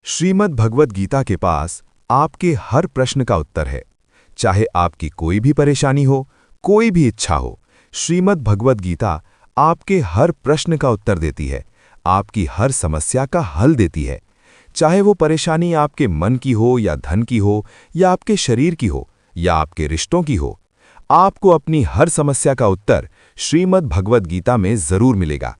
श्रीमद् भगवद गीता के पास आपके हर प्रश्न का उत्तर है। चाहे आपकी कोई भी परेशानी हो, कोई भी इच्छा हो, श्रीमद् भगवद गीता आपके हर प्रश्न का उत्तर देती है, आपकी हर समस्या का हल देती है। चाहे वो परेशानी आपके मन की हो या धन की हो या आपके शरीर की हो या आपके रिश्तों की हो, आपको अपनी हर समस्या का उत्तर श्रीमद् भगवद गीता में जरूर मिलेगा।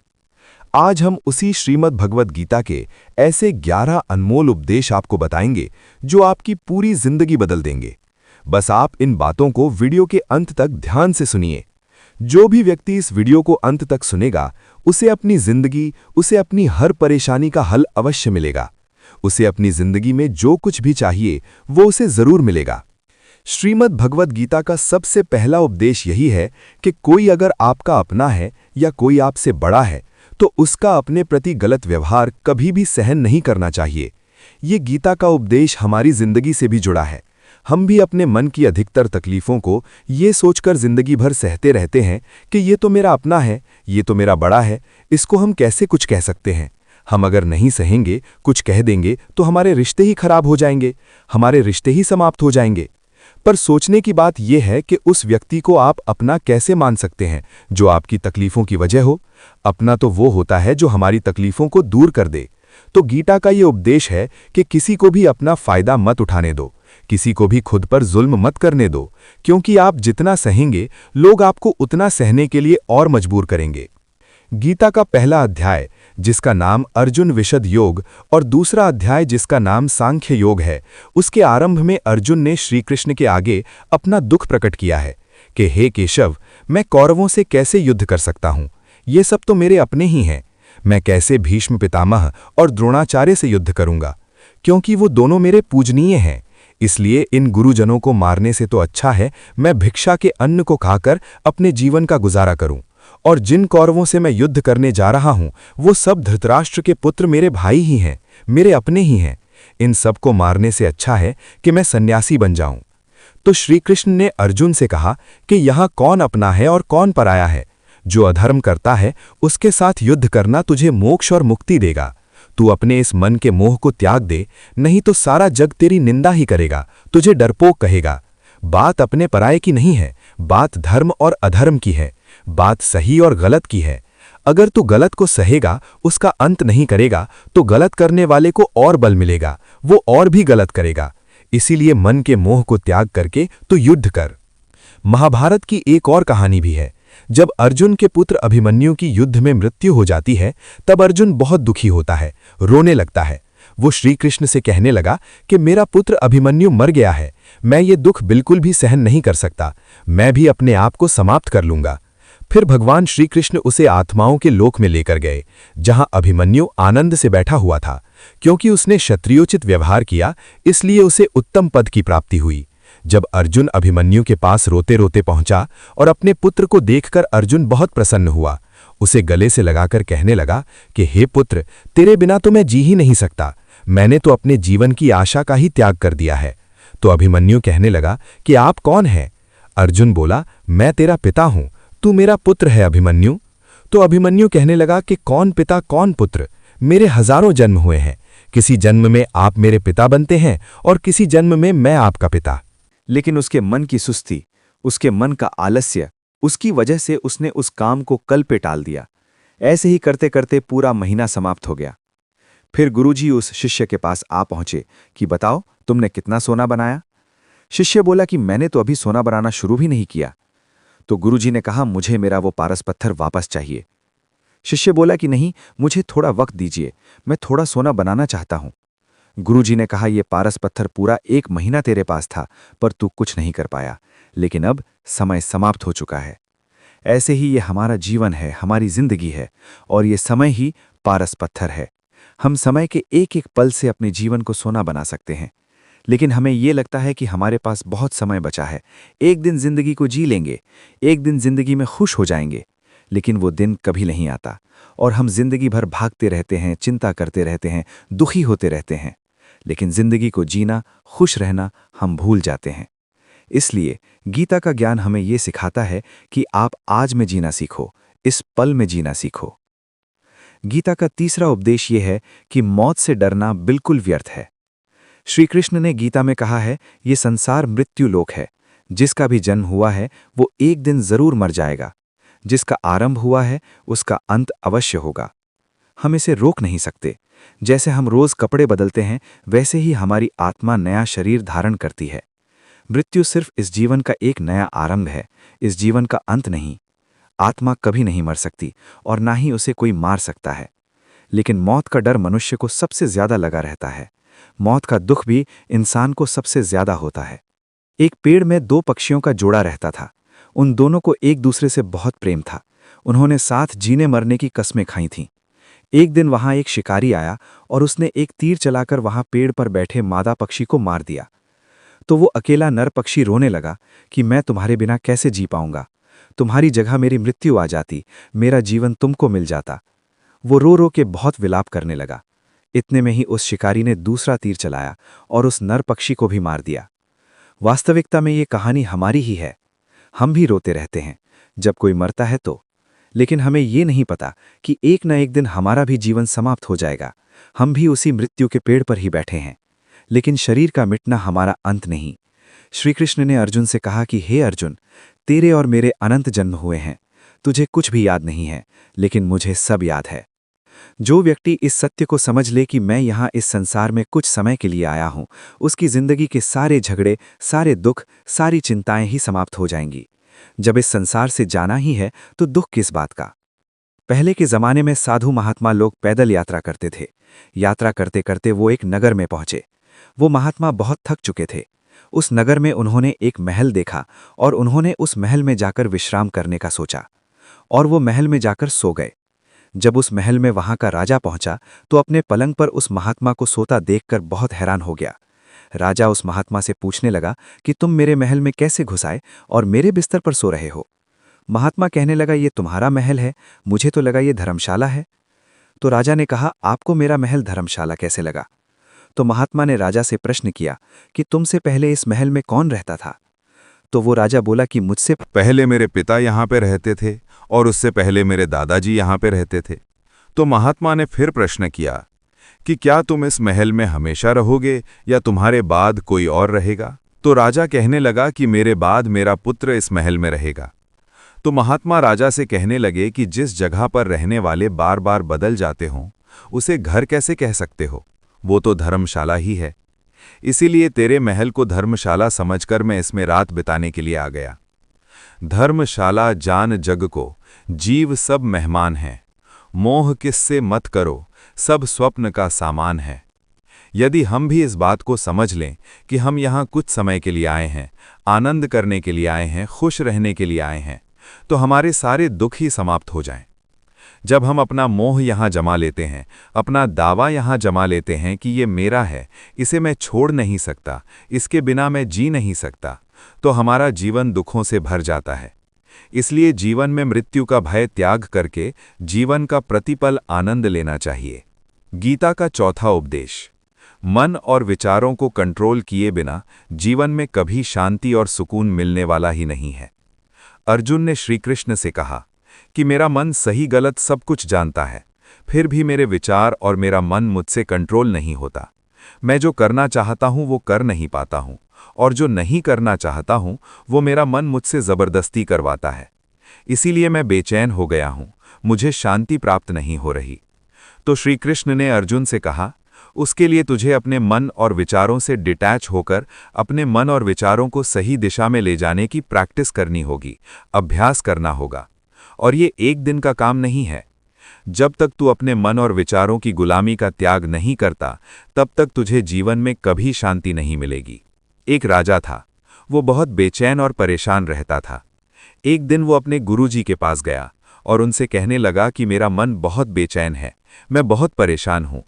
आज हम उसी श्रीमद् भगवद गीता के ऐसे 11 अनमोल उपदेश आपको बताएंगे जो आपकी पूरी जिंदगी बदल देंगे। बस आप इन बातों को वीडियो के अंत तक ध्यान से सुनिए। जो भी व्यक्ति इस वीडियो को अंत तक सुनेगा, उसे अपनी जिंदगी, उसे अपनी हर परेशानी का हल अवश्य मिलेगा। उसे अपनी जिंदगी में जो कुछ भी चाहिए वो उसे जरूर मिलेगा। श्रीमद् भगवद गीता का सबसे पहला उपदेश यही है कि कोई अगर आपका अपना है या कोई आपसे बड़ा है तो उसका अपने प्रति गलत व्यवहार कभी भी सहन नहीं करना चाहिए। ये गीता का उपदेश हमारी जिंदगी से भी जुड़ा है। हम भी अपने मन की अधिकतर तकलीफों को ये सोचकर जिंदगी भर सहते रहते हैं कि ये तो मेरा अपना है, ये तो मेरा बड़ा है, इसको हम कैसे कुछ कह सकते हैं। हम अगर नहीं सहेंगे, कुछ कह देंगे तो हमारे रिश्ते ही खराब हो जाएंगे, हमारे रिश्ते ही समाप्त हो जाएंगे। पर सोचने की बात यह है कि उस व्यक्ति को आप अपना कैसे मान सकते हैं जो आपकी तकलीफों की वजह हो। अपना तो वो होता है जो हमारी तकलीफों को दूर कर दे। तो गीता का ये उपदेश है कि किसी को भी अपना फायदा मत उठाने दो, किसी को भी खुद पर जुल्म मत करने दो, क्योंकि आप जितना सहेंगे लोग आपको उतना सहने के लिए और मजबूर करेंगे। गीता का पहला अध्याय, जिसका नाम अर्जुन विशद योग, और दूसरा अध्याय जिसका नाम सांख्य योग है, उसके आरंभ में अर्जुन ने श्री कृष्ण के आगे अपना दुख प्रकट किया है कि हे केशव, मैं कौरवों से कैसे युद्ध कर सकता हूँ, ये सब तो मेरे अपने ही हैं। मैं कैसे भीष्म पितामह और द्रोणाचार्य से युद्ध करूंगा, क्योंकि वो दोनों मेरे पूजनीय हैं। इसलिए इन गुरुजनों को मारने से तो अच्छा है मैं भिक्षा के अन्न को खाकर अपने जीवन का गुजारा करूं। और जिन कौरवों से मैं युद्ध करने जा रहा हूं वो सब धृतराष्ट्र के पुत्र मेरे भाई ही हैं, मेरे अपने ही हैं। इन सब को मारने से अच्छा है कि मैं सन्यासी बन जाऊं। तो श्री कृष्ण ने अर्जुन से कहा कि यहाँ कौन अपना है और कौन पराया है। जो अधर्म करता है उसके साथ युद्ध करना तुझे मोक्ष और मुक्ति देगा। तू अपने इस मन के मोह को त्याग दे, नहीं तो सारा जग तेरी निंदा ही करेगा, तुझे डरपोक कहेगा। बात अपने पराये की नहीं है, बात धर्म और अधर्म की है, बात सही और गलत की है। अगर तू गलत को सहेगा, उसका अंत नहीं करेगा, तो गलत करने वाले को और बल मिलेगा, वो और भी गलत करेगा। इसीलिए मन के मोह को त्याग करके तू युद्ध कर। महाभारत की एक और कहानी भी है। जब अर्जुन के पुत्र अभिमन्यु की युद्ध में मृत्यु हो जाती है, तब अर्जुन बहुत दुखी होता है, रोने लगता है। वो श्री कृष्ण से कहने लगा कि मेरा पुत्र अभिमन्यु मर गया है, मैं ये दुख बिल्कुल भी सहन नहीं कर सकता, मैं भी अपने आप को समाप्त कर लूंगा। फिर भगवान श्री कृष्ण उसे आत्माओं के लोक में लेकर गए, जहां अभिमन्यु आनंद से बैठा हुआ था। क्योंकि उसने क्षत्रियोचित व्यवहार किया, इसलिए उसे उत्तम पद की प्राप्ति हुई। जब अर्जुन अभिमन्यु के पास रोते रोते पहुंचा और अपने पुत्र को देखकर अर्जुन बहुत प्रसन्न हुआ, उसे गले से लगाकर कहने लगा कि हे पुत्र, तेरे बिना तो मैं जी ही नहीं सकता, मैंने तो अपने जीवन की आशा का ही त्याग कर दिया है। तो अभिमन्यु कहने लगा कि आप कौन हैं? अर्जुन बोला, मैं तेरा पिता हूं, तू मेरा पुत्र है अभिमन्यु। तो अभिमन्यु कहने लगा कि कौन पिता कौन पुत्र, मेरे हजारों जन्म हुए हैं, किसी जन्म में आप मेरे पिता बनते हैं और किसी जन्म में मैं आपका पिता। लेकिन उसके मन की सुस्ती, उसके मन का आलस्य, उसकी वजह से उसने उस काम को कल पे टाल दिया। ऐसे ही करते करते पूरा महीना समाप्त हो गया। फिर गुरुजी उस शिष्य के पास आ पहुंचे कि बताओ तुमने कितना सोना बनाया। शिष्य बोला कि मैंने तो अभी सोना बनाना शुरू भी नहीं किया। तो गुरुजी ने कहा मुझे मेरा वो पारस पत्थर वापस चाहिए। शिष्य बोला कि नहीं, मुझे थोड़ा वक्त दीजिए, मैं थोड़ा सोना बनाना चाहता हूं। गुरुजी ने कहा ये पारस पत्थर पूरा 1 महीना तेरे पास था, पर तू कुछ नहीं कर पाया, लेकिन अब समय समाप्त हो चुका है। ऐसे ही ये हमारा जीवन है, हमारी जिंदगी है, और ये समय ही पारस पत्थर है। हम समय के एक एक पल से अपने जीवन को सोना बना सकते हैं, लेकिन हमें ये लगता है कि हमारे पास बहुत समय बचा है, एक दिन जिंदगी को जी लेंगे, एक दिन जिंदगी में खुश हो जाएंगे। लेकिन वो दिन कभी नहीं आता और हम जिंदगी भर भागते रहते हैं, चिंता करते रहते हैं, दुखी होते रहते हैं। लेकिन जिंदगी को जीना, खुश रहना हम भूल जाते हैं। इसलिए गीता का ज्ञान हमें ये सिखाता है कि आप आज में जीना सीखो, इस पल में जीना सीखो। गीता का तीसरा उपदेश ये है कि मौत से डरना बिल्कुल व्यर्थ है। श्री कृष्ण ने गीता में कहा है, ये संसार मृत्यु लोक है। जिसका भी जन्म हुआ है वो एक दिन जरूर मर जाएगा। जिसका आरंभ हुआ है उसका अंत अवश्य होगा। हम इसे रोक नहीं सकते। जैसे हम रोज कपड़े बदलते हैं वैसे ही हमारी आत्मा नया शरीर धारण करती है। मृत्यु सिर्फ इस जीवन का एक नया आरंभ है, इस जीवन का अंत नहीं। आत्मा कभी नहीं मर सकती और ना ही उसे कोई मार सकता है। लेकिन मौत का डर मनुष्य को सबसे ज्यादा लगा रहता है। मौत का दुख भी इंसान को सबसे ज्यादा होता है। एक पेड़ में दो पक्षियों का जोड़ा रहता था। उन दोनों को एक दूसरे से बहुत प्रेम था। उन्होंने साथ जीने मरने की कस्में खाई थीं। एक दिन वहां एक शिकारी आया और उसने एक तीर चलाकर वहां पेड़ पर बैठे मादा पक्षी को मार दिया। तो वो अकेला नर पक्षी रोने लगा कि मैं तुम्हारे बिना कैसे जी पाऊंगा। तुम्हारी जगह मेरी मृत्यु आ जाती, मेरा जीवन तुमको मिल जाता। वो रो रो के बहुत विलाप करने लगा। इतने में ही उस शिकारी ने दूसरा तीर चलाया और उस नर पक्षी को भी मार दिया। वास्तविकता में ये कहानी हमारी ही है। हम भी रोते रहते हैं जब कोई मरता है तो। लेकिन हमें ये नहीं पता कि एक न एक दिन हमारा भी जीवन समाप्त हो जाएगा। हम भी उसी मृत्यु के पेड़ पर ही बैठे हैं। लेकिन शरीर का मिटना हमारा अंत नहीं। श्री कृष्ण ने अर्जुन से कहा कि हे अर्जुन, तेरे और मेरे अनंत जन्म हुए हैं। तुझे कुछ भी याद नहीं है, लेकिन मुझे सब याद है। जो व्यक्ति इस सत्य को समझ ले कि मैं यहाँ इस संसार में कुछ समय के लिए आया हूँ, उसकी जिंदगी के सारे झगड़े, सारे दुख, सारी चिंताएं ही समाप्त हो जाएंगी। जब इस संसार से जाना ही है तो दुख किस बात का। पहले के जमाने में साधु महात्मा लोग पैदल यात्रा करते थे। यात्रा करते करते वो एक नगर में पहुंचे। वो महात्मा बहुत थक चुके थे। उस नगर में उन्होंने एक महल देखा और उन्होंने उस महल में जाकर विश्राम करने का सोचा और वो महल में जाकर सो गए। जब उस महल में वहां का राजा पहुंचा तो अपने पलंग पर उस महात्मा को सोता देखकर बहुत हैरान हो गया। राजा उस महात्मा से पूछने लगा कि तुम मेरे महल में कैसे घुस आए और मेरे बिस्तर पर सो रहे हो। महात्मा कहने लगा, ये तुम्हारा महल है, मुझे तो लगा ये धर्मशाला है। तो राजा ने कहा, आपको मेरा महल धर्मशाला कैसे लगा। तो महात्मा ने राजा से प्रश्न किया कि तुमसे पहले इस महल में कौन रहता था। तो वो राजा बोला कि मुझसे पहले मेरे पिता यहाँ पे रहते थे और उससे पहले मेरे दादाजी यहाँ पे रहते थे। तो महात्मा ने फिर प्रश्न किया कि क्या तुम इस महल में हमेशा रहोगे या तुम्हारे बाद कोई और रहेगा। तो राजा कहने लगा कि मेरे बाद मेरा पुत्र इस महल में रहेगा। तो महात्मा राजा से कहने लगे कि जिस जगह पर रहने वाले बार बार बदल जाते हों उसे घर कैसे कह सकते हो, वो तो धर्मशाला ही है। इसीलिए तेरे महल को धर्मशाला समझकर मैं इसमें रात बिताने के लिए आ गया। धर्मशाला जान जग को, जीव सब मेहमान हैं। मोह किससे मत करो, सब स्वप्न का सामान है। यदि हम भी इस बात को समझ लें कि हम यहाँ कुछ समय के लिए आए हैं, आनंद करने के लिए आए हैं, खुश रहने के लिए आए हैं, तो हमारे सारे दुख ही समाप्त हो जाएं। जब हम अपना मोह यहाँ जमा लेते हैं, अपना दावा यहाँ जमा लेते हैं कि ये मेरा है, इसे मैं छोड़ नहीं सकता, इसके बिना मैं जी नहीं सकता, तो हमारा जीवन दुखों से भर जाता है। इसलिए जीवन में मृत्यु का भय त्याग करके जीवन का प्रतिपल आनंद लेना चाहिए। गीता का चौथा उपदेश, मन और विचारों को कंट्रोल किए बिना जीवन में कभी शांति और सुकून मिलने वाला ही नहीं है। अर्जुन ने श्री कृष्ण से कहा कि मेरा मन सही गलत सब कुछ जानता है, फिर भी मेरे विचार और मेरा मन मुझसे कंट्रोल नहीं होता। मैं जो करना चाहता हूं वो कर नहीं पाता हूं, और जो नहीं करना चाहता हूं वो मेरा मन मुझसे जबरदस्ती करवाता है। इसीलिए मैं बेचैन हो गया हूं, मुझे शांति प्राप्त नहीं हो रही। तो श्री कृष्ण ने अर्जुन से कहा, उसके लिए तुझे अपने मन और विचारों से डिटैच होकर अपने मन और विचारों को सही दिशा में ले जाने की प्रैक्टिस करनी होगी, अभ्यास करना होगा। और ये एक दिन का काम नहीं है। जब तक तू अपने मन और विचारों की गुलामी का त्याग नहीं करता, तब तक तुझे जीवन में कभी शांति नहीं मिलेगी। एक राजा था, वो बहुत बेचैन और परेशान रहता था। एक दिन वो अपने गुरुजी के पास गया और उनसे कहने लगा कि मेरा मन बहुत बेचैन है, मैं बहुत परेशान हूँ।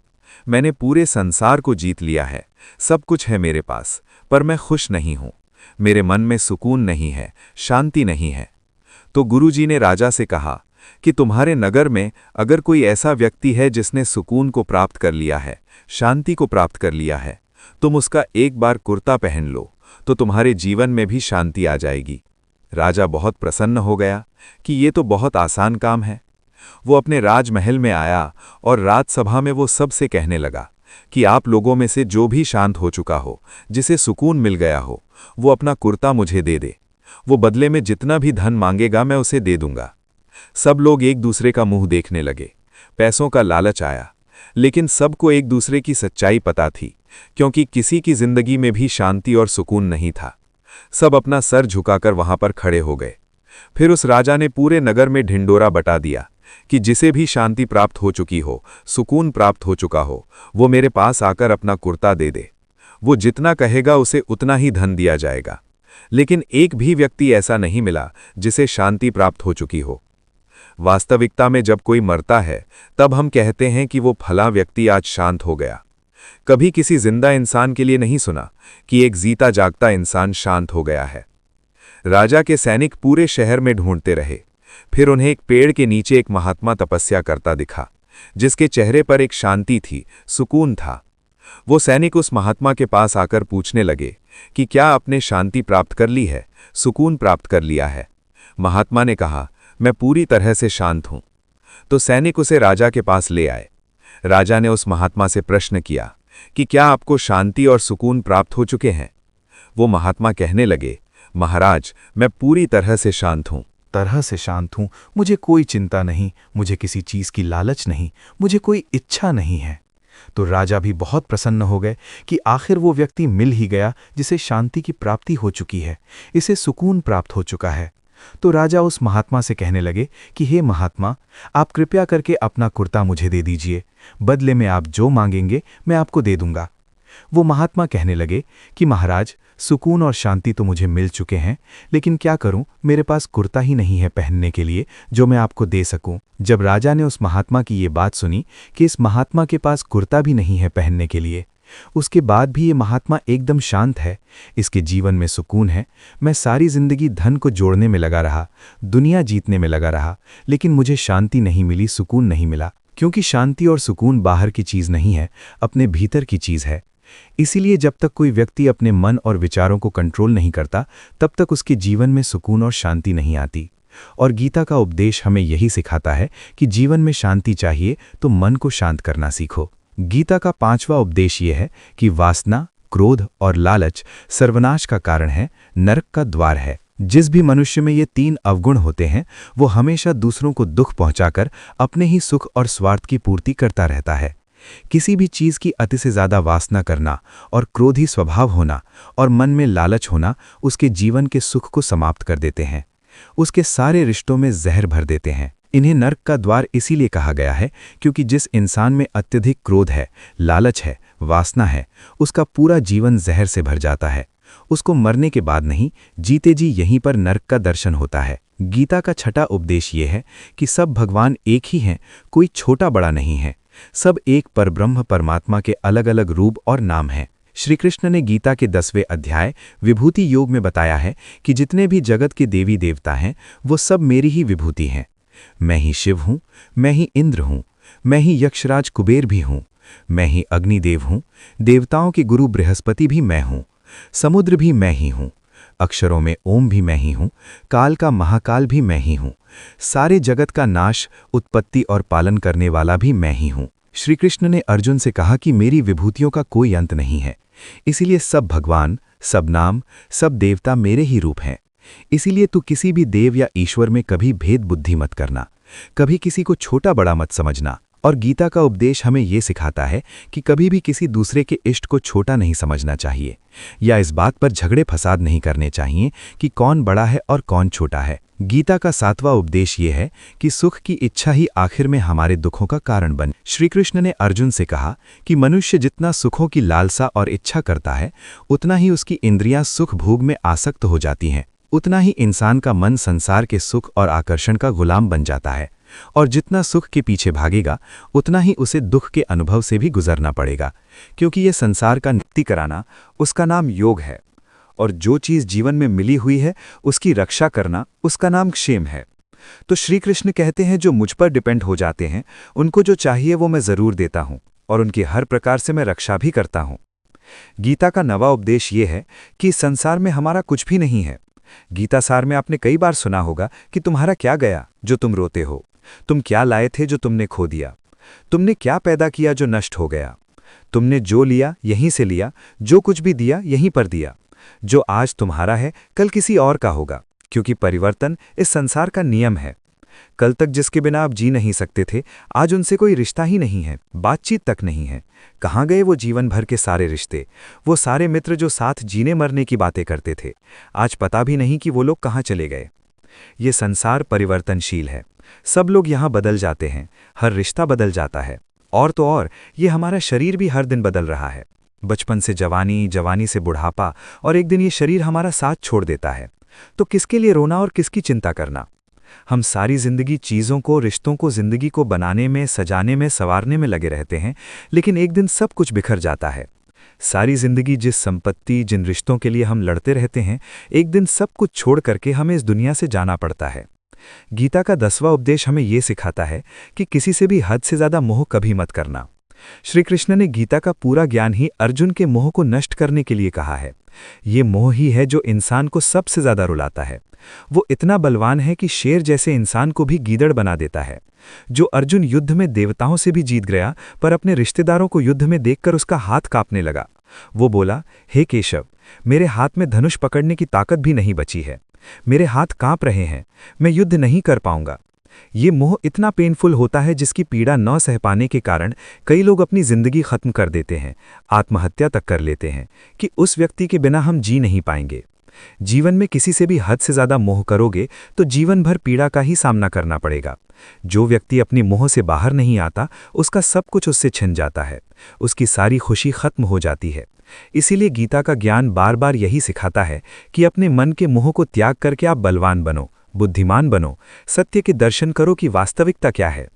मैंने पूरे संसार को जीत लिया है, सब कुछ है मेरे पास, पर मैं खुश नहीं हूँ। मेरे मन में सुकून नहीं है, शांति नहीं है। तो गुरुजी ने राजा से कहा कि तुम्हारे नगर में अगर कोई ऐसा व्यक्ति है जिसने सुकून को प्राप्त कर लिया है, शांति को प्राप्त कर लिया है, तुम उसका एक बार कुर्ता पहन लो तो तुम्हारे जीवन में भी शांति आ जाएगी। राजा बहुत प्रसन्न हो गया कि ये तो बहुत आसान काम है। वो अपने राजमहल में आया और राजसभा में वो सबसे कहने लगा कि आप लोगों में से जो भी शांत हो चुका हो, जिसे सुकून मिल गया हो, वो अपना कुर्ता मुझे दे दे। वो बदले में जितना भी धन मांगेगा मैं उसे दे दूंगा। सब लोग एक दूसरे का मुंह देखने लगे। पैसों का लालच आया, लेकिन सबको एक दूसरे की सच्चाई पता थी, क्योंकि किसी की जिंदगी में भी शांति और सुकून नहीं था। सब अपना सर झुकाकर वहां पर खड़े हो गए। फिर उस राजा ने पूरे नगर में ढिंडोरा बटा दिया कि जिसे भी शांति प्राप्त हो चुकी हो, सुकून प्राप्त हो चुका हो, वो मेरे पास आकर अपना कुर्ता दे दे। वो जितना कहेगा उसे उतना ही धन दिया जाएगा। लेकिन एक भी व्यक्ति ऐसा नहीं मिला जिसे शांति प्राप्त हो चुकी हो। वास्तविकता में जब कोई मरता है तब हम कहते हैं कि वो फला व्यक्ति आज शांत हो गया। कभी किसी जिंदा इंसान के लिए नहीं सुना कि एक जीता जागता इंसान शांत हो गया है। राजा के सैनिक पूरे शहर में ढूंढते रहे। फिर उन्हें एक पेड़ के नीचे एक महात्मा तपस्या करता दिखा, जिसके चेहरे पर एक शांति थी, सुकून था। वो सैनिक उस महात्मा के पास आकर पूछने लगे कि क्या आपने शांति प्राप्त कर ली है, सुकून प्राप्त कर लिया है? महात्मा ने कहा, मैं पूरी तरह से शांत हूं। तो सैनिक उसे राजा के पास ले आए। राजा ने उस महात्मा से प्रश्न किया कि क्या आपको शांति और सुकून प्राप्त हो चुके हैं? वो महात्मा कहने लगे, महाराज, मैं पूरी तरह से शांत हूं। मुझे कोई चिंता नहीं, मुझे किसी चीज की लालच नहीं, मुझे कोई इच्छा नहीं है। तो राजा भी बहुत प्रसन्न हो गए कि आखिर वो व्यक्ति मिल ही गया जिसे शांति की प्राप्ति हो चुकी है, इसे सुकून प्राप्त हो चुका है। तो राजा उस महात्मा से कहने लगे कि हे महात्मा, आप कृपया करके अपना कुर्ता मुझे दे दीजिए, बदले में आप जो मांगेंगे मैं आपको दे दूंगा। वो महात्मा कहने लगे कि महाराज, सुकून और शांति तो मुझे मिल चुके हैं, लेकिन क्या करूं, मेरे पास कुर्ता ही नहीं है पहनने के लिए जो मैं आपको दे सकूं। जब राजा ने उस महात्मा की ये बात सुनी कि इस महात्मा के पास कुर्ता भी नहीं है पहनने के लिए, उसके बाद भी ये महात्मा एकदम शांत है, इसके जीवन में सुकून है, मैं सारी जिंदगी धन को जोड़ने में लगा रहा, दुनिया जीतने में लगा रहा, लेकिन मुझे शांति नहीं मिली, सुकून नहीं मिला, क्योंकि शांति और सुकून बाहर की चीज नहीं है, अपने भीतर की चीज है। इसीलिए जब तक कोई व्यक्ति अपने मन और विचारों को कंट्रोल नहीं करता, तब तक उसके जीवन में सुकून और शांति नहीं आती। और गीता का उपदेश हमें यही सिखाता है कि जीवन में शांति चाहिए तो मन को शांत करना सीखो। गीता का 5वां उपदेश ये है कि वासना, क्रोध और लालच सर्वनाश का कारण है, नरक का द्वार है। जिस भी मनुष्य में ये 3 अवगुण होते हैं, वो हमेशा दूसरों को दुख पहुंचाकर अपने ही सुख और स्वार्थ की पूर्ति करता रहता है। किसी भी चीज की अति से ज्यादा वासना करना और क्रोधी स्वभाव होना और मन में लालच होना उसके जीवन के सुख को समाप्त कर देते हैं, उसके सारे रिश्तों में जहर भर देते हैं। इन्हें नरक का द्वार इसीलिए कहा गया है क्योंकि जिस इंसान में अत्यधिक क्रोध है, लालच है, वासना है, उसका पूरा जीवन जहर से भर जाता है। उसको मरने के बाद नहीं, जीते जी यहीं पर नरक का दर्शन होता है। गीता का 6वां उपदेश ये है कि सब भगवान एक ही हैं, कोई छोटा बड़ा नहीं है, सब एक परब्रह्म परमात्मा के अलग अलग रूप और नाम हैं। श्री कृष्ण ने गीता के 10वें अध्याय विभूति योग में बताया है कि जितने भी जगत के देवी देवता हैं वो सब मेरी ही विभूति हैं। मैं ही शिव हूँ, मैं ही इंद्र हूँ, मैं ही यक्षराज कुबेर भी हूँ, मैं ही अग्निदेव हूँ, देवताओं के गुरु बृहस्पति भी मैं हूँ, समुद्र भी मैं ही हूँ, अक्षरों में ओम भी मैं ही हूँ, काल का महाकाल भी मैं ही हूँ, सारे जगत का नाश, उत्पत्ति और पालन करने वाला भी मैं ही हूँ। श्री कृष्ण ने अर्जुन से कहा कि मेरी विभूतियों का कोई अंत नहीं है, इसीलिए सब भगवान, सब नाम, सब देवता मेरे ही रूप हैं। इसीलिए तू किसी भी देव या ईश्वर में कभी भेद बुद्धि मत करना, कभी किसी को छोटा बड़ा मत समझना। और गीता का उपदेश हमें ये सिखाता है कि कभी भी किसी दूसरे के इष्ट को छोटा नहीं समझना चाहिए, या इस बात पर झगड़े फसाद नहीं करने चाहिए कि कौन बड़ा है और कौन छोटा है। गीता का 7वां उपदेश ये है कि सुख की इच्छा ही आखिर में हमारे दुखों का कारण बने। श्री कृष्ण ने अर्जुन से कहा कि मनुष्य जितना सुखों की लालसा और इच्छा करता है, उतना ही उसकी इंद्रियां सुख भोग में आसक्त हो जाती हैं, उतना ही इंसान का मन संसार के सुख और आकर्षण का गुलाम बन जाता है, और जितना सुख के पीछे भागेगा उतना ही उसे दुख के अनुभव से भी गुजरना पड़ेगा, क्योंकि ये संसार का नित्य कराना उसका नाम योग है, और जो चीज़ जीवन में मिली हुई है उसकी रक्षा करना उसका नाम क्षेम है। तो श्री कृष्ण कहते हैं जो मुझ पर डिपेंड हो जाते हैं उनको जो चाहिए वो मैं ज़रूर देता हूँ, और उनकी हर प्रकार से मैं रक्षा भी करता हूँ। गीता का 9वां उपदेश ये है कि संसार में हमारा कुछ भी नहीं है। गीता सार में आपने कई बार सुना होगा कि तुम्हारा क्या गया जो तुम रोते हो, तुम क्या लाए थे जो तुमने खो दिया? तुमने क्या पैदा किया जो नष्ट हो गया? तुमने जो लिया यहीं से लिया, जो कुछ भी दिया यहीं पर दिया। जो आज तुम्हारा है कल किसी और का होगा, क्योंकि परिवर्तन इस संसार का नियम है। कल तक जिसके बिना आप जी नहीं सकते थे, आज उनसे कोई रिश्ता ही नहीं है, बातचीत तक नहीं है। कहाँ गए वो जीवन भर के सारे रिश्ते, वो सारे मित्र जो साथ जीने मरने की बातें करते थे? आज पता भी नहीं कि वो लोग कहाँ चले गए। ये संसार परिवर्तनशील है। सब लोग यहाँ बदल जाते हैं, हर रिश्ता बदल जाता है। और तो और ये हमारा शरीर भी हर दिन बदल रहा है। बचपन से जवानी, जवानी से बुढ़ापा, और एक दिन ये शरीर हमारा साथ छोड़ देता है। तो किसके लिए रोना और किसकी चिंता करना? हम सारी जिंदगी चीज़ों को, रिश्तों को, जिंदगी को बनाने में, सजाने में, संवारने में लगे रहते हैं, लेकिन एक दिन सब कुछ बिखर जाता है। सारी जिंदगी जिस संपत्ति, जिन रिश्तों के लिए हम लड़ते रहते हैं, एक दिन सब कुछ छोड़ करके हमें इस दुनिया से जाना पड़ता है। गीता का 10वां उपदेश हमें ये सिखाता है कि किसी से भी हद से ज़्यादा मोह कभी मत करना। श्री कृष्ण ने गीता का पूरा ज्ञान ही अर्जुन के मोह को नष्ट करने के लिए कहा है। ये मोह ही है जो इंसान को सबसे ज़्यादा रुलाता है। वो इतना बलवान है कि शेर जैसे इंसान को भी गीदड़ बना देता है। जो अर्जुन युद्ध में देवताओं से भी जीत गया, पर अपने रिश्तेदारों को युद्ध में देखकर उसका हाथ कांपने लगा। वो बोला, हे केशव, मेरे हाथ में धनुष पकड़ने की ताकत भी नहीं बची है, मेरे हाथ कांप रहे हैं, मैं युद्ध नहीं कर पाऊंगा। ये मोह इतना पेनफुल होता है जिसकी पीड़ा न सह पाने के कारण कई लोग अपनी जिंदगी खत्म कर देते हैं, आत्महत्या तक कर लेते हैं कि उस व्यक्ति के बिना हम जी नहीं पाएंगे। जीवन में किसी से भी हद से ज़्यादा मोह करोगे तो जीवन भर पीड़ा का ही सामना करना पड़ेगा। जो व्यक्ति अपनी मोह से बाहर नहीं आता, उसका सब कुछ उससे छिन जाता है, उसकी सारी खुशी खत्म हो जाती है। इसीलिए गीता का ज्ञान बार बार यही सिखाता है कि अपने मन के मोह को त्याग करके आप बलवान बनो, बुद्धिमान बनो, सत्य के दर्शन करो कि वास्तविकता क्या है।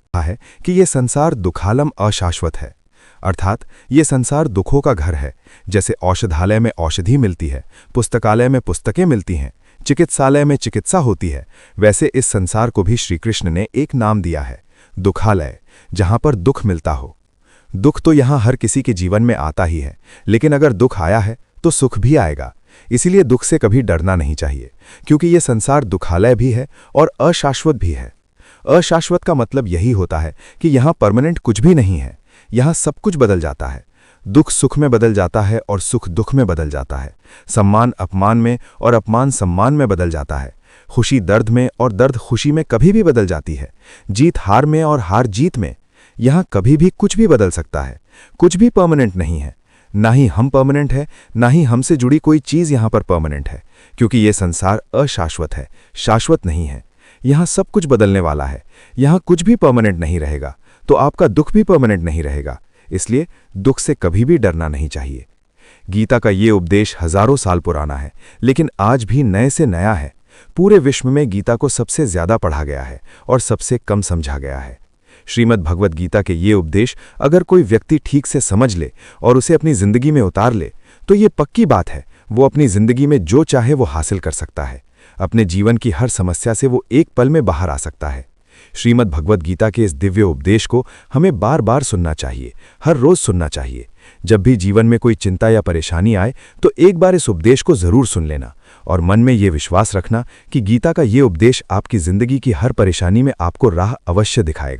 कि ये संसार दुखालम अशाश्वत है, अर्थात ये संसार दुखों का घर है। जैसे औषधालय में औषधि मिलती है, पुस्तकालय में पुस्तकें मिलती हैं, चिकित्सालय में चिकित्सा होती है, वैसे इस संसार को भी श्रीकृष्ण ने एक नाम दिया है, दुखालय, जहां पर दुख मिलता हो। दुख तो यहां हर किसी के जीवन में आता ही है, लेकिन अगर दुख आया है तो सुख भी आएगा। इसीलिए दुख से कभी डरना नहीं चाहिए, क्योंकि ये संसार दुखालय भी है और अशाश्वत भी है। अशाश्वत का मतलब यही होता है कि यहाँ परमानेंट कुछ भी नहीं है, यहाँ सब कुछ बदल जाता है। दुख सुख में बदल जाता है और सुख दुख में बदल जाता है। सम्मान अपमान में और अपमान सम्मान में बदल जाता है। खुशी दर्द में और दर्द खुशी में कभी भी बदल जाती है। जीत हार में और हार जीत में। यहाँ कभी भी कुछ भी बदल सकता है। कुछ भी परमानेंट नहीं है। ना ही हम परमानेंट है, ना ही हमसे जुड़ी कोई चीज़ यहाँ पर परमानेंट है, क्योंकि ये संसार अशाश्वत है, शाश्वत नहीं है। यहाँ सब कुछ बदलने वाला है। यहाँ कुछ भी परमानेंट नहीं रहेगा, तो आपका दुख भी परमानेंट नहीं रहेगा। इसलिए दुख से कभी भी डरना नहीं चाहिए। गीता का ये उपदेश हजारों साल पुराना है, लेकिन आज भी नए से नया है। पूरे विश्व में गीता को सबसे ज्यादा पढ़ा गया है और सबसे कम समझा गया है। श्रीमद् भगवद गीता के ये उपदेश अगर कोई व्यक्ति ठीक से समझ ले और उसे अपनी जिंदगी में उतार ले, तो ये पक्की बात है, वो अपनी जिंदगी में जो चाहे वो हासिल कर सकता है। अपने जीवन की हर समस्या से वो एक पल में बाहर आ सकता है। श्रीमद् भगवद गीता के इस दिव्य उपदेश को हमें बार बार सुनना चाहिए, हर रोज सुनना चाहिए। जब भी जीवन में कोई चिंता या परेशानी आए तो एक बार इस उपदेश को जरूर सुन लेना और मन में ये विश्वास रखना कि गीता का ये उपदेश आपकी जिंदगी की हर परेशानी में आपको राह अवश्य दिखाएगा।